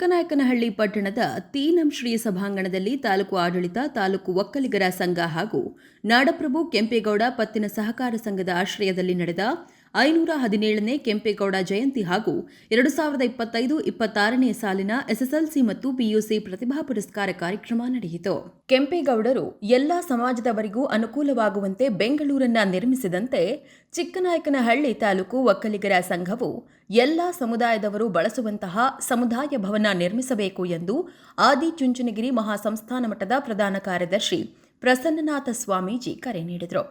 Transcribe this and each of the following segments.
ಚಿಕ್ಕನಾಯಕನಹಳ್ಳಿ ಪಟ್ಟಣದ ತೀನಂ ಶ್ರೀ ಸಭಾಂಗಣದಲ್ಲಿ ತಾಲೂಕು ಆಡಳಿತ, ತಾಲೂಕು ಒಕ್ಕಲಿಗರ ಸಂಘ ಹಾಗೂ ನಾಡಪ್ರಭು ಕೆಂಪೇಗೌಡ ಪತ್ತಿನ ಸಹಕಾರ ಸಂಘದ ಆಶ್ರಯದಲ್ಲಿ ನಡೆದ 517ನೇ ಕೆಂಪೇಗೌಡ ಜಯಂತಿ ಹಾಗೂ 2025-26ನೇ ಸಾಲಿನ ಎಸ್ಎಸ್ಎಲ್ಸಿ ಮತ್ತು ಪಿಯುಸಿ ಪ್ರತಿಭಾ ಪುರಸ್ಕಾರ ಕಾರ್ಯಕ್ರಮ ನಡೆಯಿತು. ಕೆಂಪೇಗೌಡರು ಎಲ್ಲಾ ಸಮಾಜದವರಿಗೂ ಅನುಕೂಲವಾಗುವಂತೆ ಬೆಂಗಳೂರನ್ನ ನಿರ್ಮಿಸಿದಂತೆ ಚಿಕ್ಕನಾಯಕನಹಳ್ಳಿ ತಾಲೂಕು ಒಕ್ಕಲಿಗರ ಸಂಘವು ಎಲ್ಲಾ ಸಮುದಾಯದವರು ಬಳಸುವಂತಹ ಸಮುದಾಯ ಭವನ ನಿರ್ಮಿಸಬೇಕು ಎಂದು ಆದಿಚುಂಚನಗಿರಿ ಮಹಾಸಂಸ್ಥಾನ ಮಠದ ಪ್ರಧಾನ ಕಾರ್ಯದರ್ಶಿ ಪ್ರಸನ್ನನಾಥ ಸ್ವಾಮೀಜಿ ಕರೆ ನೀಡಿದರು.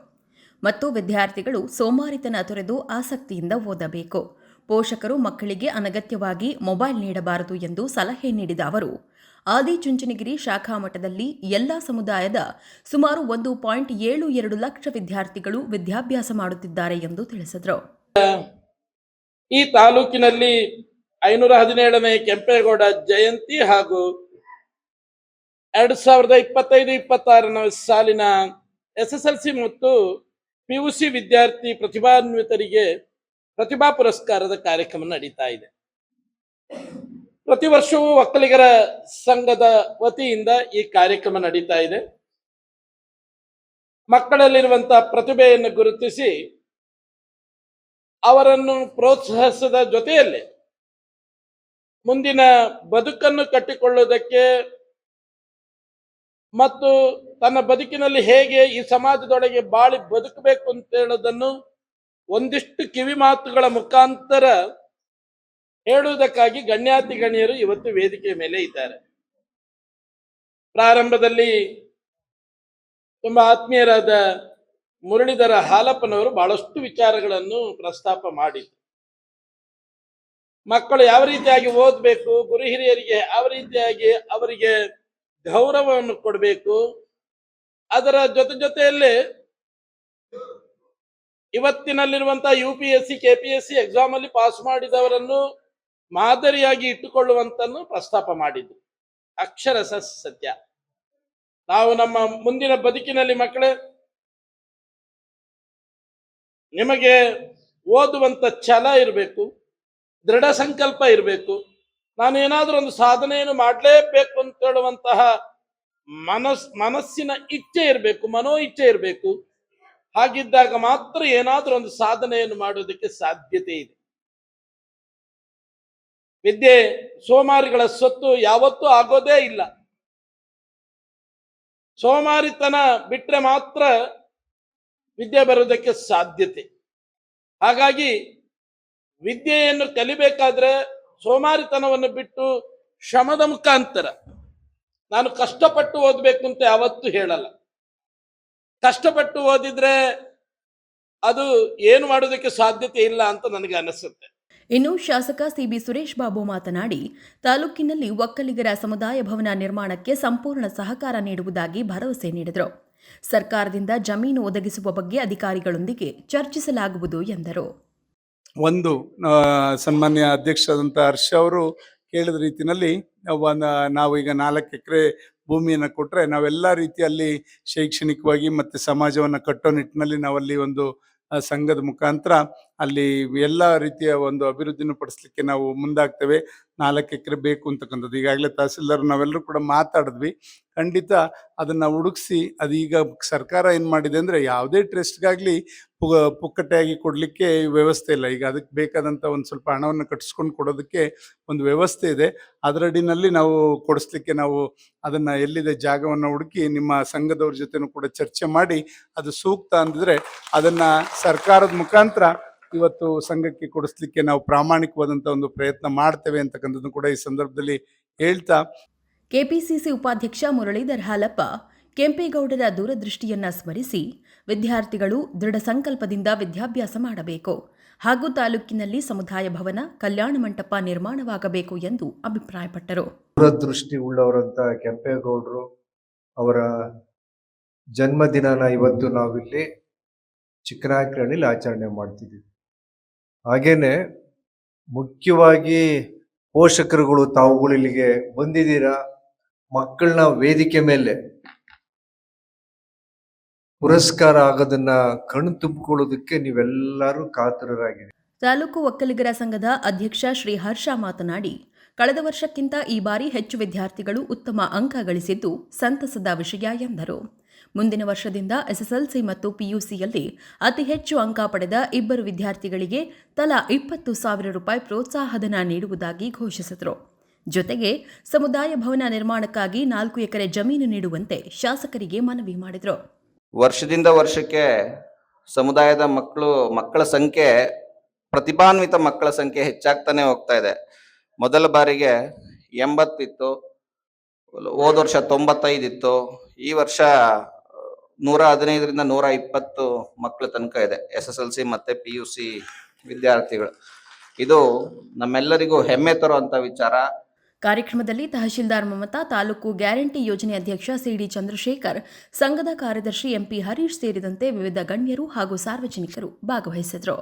ಮತ್ತು ವಿದ್ಯಾರ್ಥಿಗಳು ಸೋಮಾರಿತನ ತೊರೆದು ಆಸಕ್ತಿಯಿಂದ ಓದಬೇಕು. ಪೋಷಕರು ಮಕ್ಕಳಿಗೆ ಅನಗತ್ಯವಾಗಿ ಮೊಬೈಲ್ ನೀಡಬಾರದು ಎಂದು ಸಲಹೆ ನೀಡಿದ ಅವರು, ಆದಿಚುಂಚನಗಿರಿ ಶಾಖಾ ಮಠದಲ್ಲಿ ಎಲ್ಲಾ ಸಮುದಾಯದ ಸುಮಾರು 1.72 ಲಕ್ಷ ವಿದ್ಯಾರ್ಥಿಗಳು ವಿದ್ಯಾಭ್ಯಾಸ ಮಾಡುತ್ತಿದ್ದಾರೆ ಎಂದು ತಿಳಿಸಿದರು. ಈ ತಾಲೂಕಿನಲ್ಲಿ 517ನೇ ಕೆಂಪೇಗೌಡ ಜಯಂತಿ ಹಾಗೂ 2025-26ನೇ ಸಾಲಿನ ಎಸ್ಎಸ್ಎಲ್ಸಿ ಮತ್ತು ಪಿಯುಸಿ ವಿದ್ಯಾರ್ಥಿ ಪ್ರತಿಭಾನ್ವಿತರಿಗೆ ಪ್ರತಿಭಾ ಪುರಸ್ಕಾರದ ಕಾರ್ಯಕ್ರಮ ನಡೀತಾ ಇದೆ. ಪ್ರತಿ ವರ್ಷವೂ ಒಕ್ಕಲಿಗರ ಸಂಘದ ವತಿಯಿಂದ ಈ ಕಾರ್ಯಕ್ರಮ ನಡೀತಾ ಇದೆ. ಮಕ್ಕಳಲ್ಲಿರುವಂತಹ ಪ್ರತಿಭೆಯನ್ನು ಗುರುತಿಸಿ ಅವರನ್ನು ಪ್ರೋತ್ಸಾಹಿಸದ ಜೊತೆಯಲ್ಲಿ ಮುಂದಿನ ಬದುಕನ್ನು ಕಟ್ಟಿಕೊಳ್ಳುವುದಕ್ಕೆ ಮತ್ತು ತನ್ನ ಬದುಕಿನಲ್ಲಿ ಹೇಗೆ ಈ ಸಮಾಜದೊಳಗೆ ಬಾಳಿ ಬದುಕಬೇಕು ಅಂತ ಹೇಳೋದನ್ನು ಒಂದಿಷ್ಟು ಕಿವಿ ಮಾತುಗಳ ಮುಖಾಂತರ ಹೇಳುವುದಕ್ಕಾಗಿ ಗಣ್ಯಾತಿ ಗಣ್ಯರು ಇವತ್ತು ವೇದಿಕೆಯ ಮೇಲೆ ಇದ್ದಾರೆ. ಪ್ರಾರಂಭದಲ್ಲಿ ತುಂಬಾ ಆತ್ಮೀಯರಾದ ಮುರಳೀಧರ ಹಾಲಪ್ಪನವರು ಬಹಳಷ್ಟು ವಿಚಾರಗಳನ್ನು ಪ್ರಸ್ತಾಪ ಮಾಡಿದ್ರು. ಮಕ್ಕಳು ಯಾವ ರೀತಿಯಾಗಿ ಓದಬೇಕು, ಗುರು ಹಿರಿಯರಿಗೆ ಯಾವ ರೀತಿಯಾಗಿ ಅವರಿಗೆ ಗೌರವವನ್ನು ಕೊಡಬೇಕು, ಅದರ ಜೊತೆಯಲ್ಲಿ ಇವತ್ತಿನಲ್ಲಿರುವಂತಹ UPSC KPSC ಎಕ್ಸಾಮ್ ಅಲ್ಲಿ ಪಾಸ್ ಮಾಡಿದವರನ್ನು ಮಾದರಿಯಾಗಿ ಇಟ್ಟುಕೊಳ್ಳುವಂತನ್ನು ಪ್ರಸ್ತಾಪ ಮಾಡಿದ್ರು. ಅಕ್ಷರಶ ಸತ್ಯ. ನಾವು ನಮ್ಮ ಮುಂದಿನ ಬದುಕಿನಲ್ಲಿ ಮಕ್ಕಳೇ ನಿಮಗೆ ಓದುವಂತ ಛಲ ಇರಬೇಕು, ದೃಢ ಸಂಕಲ್ಪ ಇರಬೇಕು. ನಾನು ಏನಾದ್ರೂ ಒಂದು ಸಾಧನೆಯನ್ನು ಮಾಡಲೇಬೇಕು ಅಂತ ಹೇಳುವಂತಹ ಮನಸ್ಸಿನ ಇಚ್ಛೆ ಇರಬೇಕು, ಮನೋ ಇಚ್ಛೆ ಇರಬೇಕು. ಹಾಗಿದ್ದಾಗ ಮಾತ್ರ ಏನಾದ್ರೂ ಒಂದು ಸಾಧನೆಯನ್ನು ಮಾಡುವುದಕ್ಕೆ ಸಾಧ್ಯತೆ ಇದೆ. ವಿದ್ಯೆ ಸೋಮಾರಿಗಳ ಸೊತ್ತು ಯಾವತ್ತೂ ಆಗೋದೇ ಇಲ್ಲ. ಸೋಮಾರಿತನ ಬಿಟ್ರೆ ಮಾತ್ರ ವಿದ್ಯೆ ಬರೋದಕ್ಕೆ ಸಾಧ್ಯತೆ. ಹಾಗಾಗಿ ವಿದ್ಯೆಯನ್ನು ಕಲಿಬೇಕಾದ್ರೆ ಸೋಮಾರಿತನವನ್ನು ಬಿಟ್ಟು ಶ್ರಮದ ಮುಖಾಂತರ, ನಾನು ಕಷ್ಟಪಟ್ಟು ಓದಬೇಕು ಅಂತ ಯಾವತ್ತೂ ಹೇಳಲ್ಲ. ಕಷ್ಟಪಟ್ಟು ಓದಿದ್ರೆ ಅದು ಏನು ಮಾಡೋದಕ್ಕೆ ಸಾಧ್ಯತೆ ಇಲ್ಲ ಅಂತ ನನಗೆ ಅನಿಸುತ್ತೆ. ಇನ್ನು ಶಾಸಕ ಸಿಬಿ ಸುರೇಶ್ ಬಾಬು ಮಾತನಾಡಿ, ತಾಲೂಕಿನಲ್ಲಿ ಒಕ್ಕಲಿಗರ ಸಮುದಾಯ ಭವನ ನಿರ್ಮಾಣಕ್ಕೆ ಸಂಪೂರ್ಣ ಸಹಕಾರ ನೀಡುವುದಾಗಿ ಭರವಸೆ ನೀಡಿದರು. ಸರ್ಕಾರದಿಂದ ಜಮೀನು ಒದಗಿಸುವ ಬಗ್ಗೆ ಅಧಿಕಾರಿಗಳೊಂದಿಗೆ ಚರ್ಚಿಸಲಾಗುವುದು ಎಂದರು. ಒಂದು ಸನ್ಮಾನ್ಯ ಅಧ್ಯಕ್ಷರಾದಂಥ ಹರ್ಷ ಅವರು ಹೇಳಿದ ರೀತಿಯಲ್ಲಿ ನಾವು ಈಗ 4 ಎಕರೆ ಭೂಮಿಯನ್ನು ಕೊಟ್ಟರೆ ನಾವೆಲ್ಲ ರೀತಿಯಲ್ಲಿ ಶೈಕ್ಷಣಿಕವಾಗಿ ಮತ್ತು ಸಮಾಜವನ್ನು ಕಟ್ಟೋ ನಿಟ್ಟಿನಲ್ಲಿ ನಾವಲ್ಲಿ ಒಂದು ಸಂಘದ ಮುಖಾಂತರ ಅಲ್ಲಿ ಎಲ್ಲ ರೀತಿಯ ಒಂದು ಅಭಿವೃದ್ಧಿನೂ ಪಡಿಸ್ಲಿಕ್ಕೆ ನಾವು ಮುಂದಾಗ್ತೇವೆ. 4 ಎಕರೆ ಬೇಕು ಅಂತಕ್ಕಂಥದ್ದು ಈಗಾಗಲೇ ತಹಸೀಲ್ದಾರ್ ನಾವೆಲ್ಲರೂ ಕೂಡ ಮಾತಾಡಿದ್ವಿ. ಖಂಡಿತ ಅದನ್ನು ಹುಡುಕಿಸಿ, ಅದೀಗ ಸರ್ಕಾರ ಏನು ಮಾಡಿದೆ ಅಂದರೆ ಯಾವುದೇ ಟ್ರಸ್ಟ್ಗಾಗಲಿ ಪುಕ್ಕಟೆಯಾಗಿ ಕೊಡಲಿಕ್ಕೆ ವ್ಯವಸ್ಥೆ ಇಲ್ಲ. ಈಗ ಅದಕ್ಕೆ ಬೇಕಾದಂಥ ಒಂದು ಸ್ವಲ್ಪ ಹಣವನ್ನು ಕಟ್ಟಿಸ್ಕೊಂಡು ಕೊಡೋದಕ್ಕೆ ಒಂದು ವ್ಯವಸ್ಥೆ ಇದೆ. ಅದರಡಿನಲ್ಲಿ ನಾವು ಕೊಡಿಸ್ಲಿಕ್ಕೆ ನಾವು ಅದನ್ನು ಎಲ್ಲಿದೆ ಜಾಗವನ್ನು ಹುಡುಕಿ ನಿಮ್ಮ ಸಂಘದವ್ರ ಜೊತೆನೂ ಕೂಡ ಚರ್ಚೆ ಮಾಡಿ ಅದು ಸೂಕ್ತ ಅಂದಿದ್ರೆ ಅದನ್ನು ಸರ್ಕಾರದ ಮುಖಾಂತರ ಇವತ್ತು ಸಂಘಕ್ಕೆ ಕೊಡಿಸ್ಲಿಕ್ಕೆ ನಾವು ಪ್ರಾಮಾಣಿಕವಾದಂಥ ಒಂದು ಪ್ರಯತ್ನ ಮಾಡ್ತೇವೆ ಅಂತಕ್ಕಂಥದ್ದು ಕೂಡ ಈ ಸಂದರ್ಭದಲ್ಲಿ ಹೇಳ್ತಾ, ಕೆಪಿಸಿಸಿ ಉಪಾಧ್ಯಕ್ಷ ಮುರಳೀಧರ ಹಾಲಪ್ಪ ಕೆಂಪೇಗೌಡರ ದೂರದೃಷ್ಟಿಯನ್ನ ಸ್ಮರಿಸಿ ವಿದ್ಯಾರ್ಥಿಗಳು ದೃಢ ಸಂಕಲ್ಪದಿಂದ ವಿದ್ಯಾಭ್ಯಾಸ ಮಾಡಬೇಕು ಹಾಗೂ ತಾಲೂಕಿನಲ್ಲಿ ಸಮುದಾಯ ಭವನ, ಕಲ್ಯಾಣ ಮಂಟಪ ನಿರ್ಮಾಣವಾಗಬೇಕು ಎಂದು ಅಭಿಪ್ರಾಯಪಟ್ಟರು. ದೂರದೃಷ್ಟಿ ಉಳ್ಳವರಂತ ಕೆಂಪೇಗೌಡರು ಅವರ ಜನ್ಮದಿನನ ಇವತ್ತು ನಾವಿಲ್ಲಿ ಚಿಕ್ಕನಾಯಕನಹಳ್ಳಿಯಲ್ಲಿ ಆಚರಣೆ ಮಾಡ್ತಿದ್ದೀವಿ. ಹಾಗೇನೆ ಮುಖ್ಯವಾಗಿ ಪೋಷಕರುಗಳು ತಾವುಗಳು ಇಲ್ಲಿಗೆ ಬಂದಿದ್ದೀರಾ. ಮಕ್ಕಳನ್ನ ವೇದಿಕೆ ಮೇಲೆ ಪುರಸ್ಕಾರ ಆಗೋದನ್ನ ಕಣ್ಣು ತುಂಬಿಕೊಳ್ಳೋದಕ್ಕೆ ನೀವೆಲ್ಲರೂ ಕಾತರರಾಗಿರಿ. ತಾಲೂಕು ಒಕ್ಕಲಿಗರ ಸಂಘದ ಅಧ್ಯಕ್ಷ ಶ್ರೀ ಹರ್ಷ ಮಾತನಾಡಿ, ಕಳೆದ ವರ್ಷಕ್ಕಿಂತ ಈ ಬಾರಿ ಹೆಚ್ಚು ವಿದ್ಯಾರ್ಥಿಗಳು ಉತ್ತಮ ಅಂಕ ಗಳಿಸಿದ್ದು ಸಂತಸದ ವಿಷಯ ಎಂದರು. ಮುಂದಿನ ವರ್ಷದಿಂದ ಎಸ್ಎಸ್ಎಲ್ಸಿ ಮತ್ತು ಪಿಯುಸಿಯಲ್ಲಿ ಅತಿ ಹೆಚ್ಚು ಅಂಕ ಪಡೆದ 2 ವಿದ್ಯಾರ್ಥಿಗಳಿಗೆ ತಲಾ 20,000 ರೂಪಾಯಿ ಪ್ರೋತ್ಸಾಹಧನ ನೀಡುವುದಾಗಿ ಘೋಷಿಸಿದರು. ಜೊತೆಗೆ ಸಮುದಾಯ ಭವನ ನಿರ್ಮಾಣಕ್ಕಾಗಿ 4 ಎಕರೆ ಜಮೀನು ನೀಡುವಂತೆ ಶಾಸಕರಿಗೆ ಮನವಿ ಮಾಡಿದರು. ವರ್ಷದಿಂದ ವರ್ಷಕ್ಕೆ ಸಮುದಾಯದ ಮಕ್ಕಳ ಸಂಖ್ಯೆ, ಪ್ರತಿಭಾನ್ವಿತ ಮಕ್ಕಳ ಸಂಖ್ಯೆ ಹೆಚ್ಚಾಗ್ತಾನೆ ಹೋಗ್ತಾ ಇದೆ. ಮೊದಲ ಬಾರಿಗೆ 80 ಇತ್ತು, ಹೋದ ವರ್ಷ 95 ಇತ್ತು, ಈ ವರ್ಷ 115ರಿಂದ 120 ಮಕ್ಕಳ ತನಕ ಇದೆ SSLC ಮತ್ತೆ PUC ವಿದ್ಯಾರ್ಥಿಗಳು. ಇದು ನಮ್ಮೆಲ್ಲರಿಗೂ ಹೆಮ್ಮೆ ತರುವಂತ ವಿಚಾರ. ಕಾರ್ಯಕ್ರಮದಲ್ಲಿ ತಹಶೀಲ್ದಾರ್ ಮಮತಾ, ತಾಲೂಕು ಗ್ಯಾರಂಟಿ ಯೋಜನೆ ಅಧ್ಯಕ್ಷ ಸಿಡಿ ಚಂದ್ರಶೇಖರ್, ಸಂಘದ ಕಾರ್ಯದರ್ಶಿ ಎಂಪಿ ಹರೀಶ್ ಸೇರಿದಂತೆ ವಿವಿಧ ಗಣ್ಯರು ಹಾಗೂ ಸಾರ್ವಜನಿಕರು ಭಾಗವಹಿಸಿದರು.